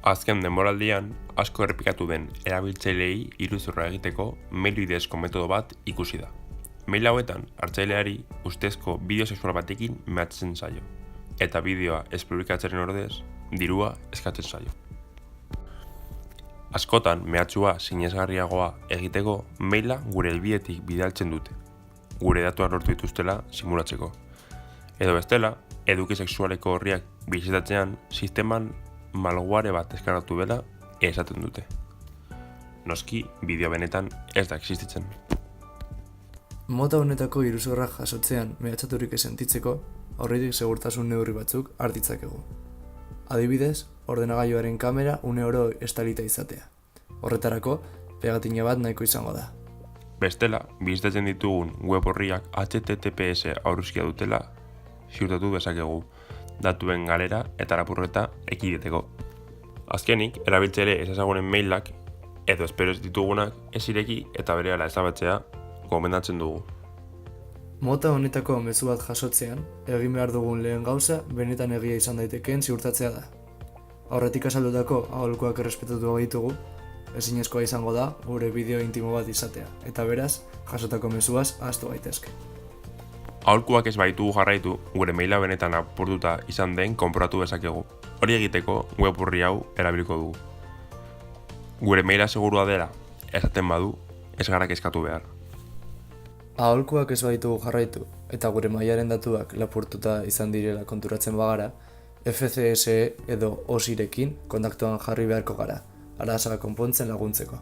Azken denboraldian, asko errepikatu den erabiltzaileei iruzurra egiteko mail bidezko metodo bat ikusi da. Mail hauetan, hartzaileari ustezko bideo sexual batekin mehatzen zaio, eta bideoa ez publikatzearen ordez, dirua eskatzen zaio. Askotan, mehatxua sinesgarriagoa egiteko maila gure helbidetik bidaltzen dute, gure datuak lortu dituztela simulatzeko. Edo bestela, eduki sexualeko horriak bizitatzean sisteman malware bat deskargatu dela esaten dute. Noski, bideo benetan ez da existitzen. Mota honetako iruzurra jasotzean mehatxaturik sentitzeko, aurretik segurtasun neurri batzuk har ditzakegu. Adibidez, ordenagailuaren kamera une oro estalita izatea. Horretarako, pegatina bat nahiko izango da. Bestela, bizitatzen ditugun web horriak HTTPS aurrezkia dutela ziurtatu dezakegu, datuen galera eta lapurreta ekiditeko. Azkenik, erabiltzaile ez ezagunen mailak edo espero ez ditugunak ez ireki eta berehala ezabatzea gomendatzen dugu. Mota honetako mezu bat jasotzean, egin behar dugun lehen gauza benetan egia izan daitekeen ziurtatzea da. Aurretik azaldutako aholkuak errespetatu ditugu, ezinezkoa izango da gure bideo intimo bat izatea, eta beraz, jasotako mezuaz ahaztu gaitezke. Aholkuak ez baitugu jarraitu, gure maila benetan apurtuta izan den konprobatu dezakegu. Hori egiteko web orri hau erabiliko dugu. Gure maila segurua dela esaten badu, ez gara kezkatu behar. Aholkuak ez baitugu jarraitu, eta gure mailaren datuak lapurtuta izan direla konturatzen bagara, FCSE edo OSIrekin kontaktuan jarri beharko gara, arazoa konpontzen laguntzeko.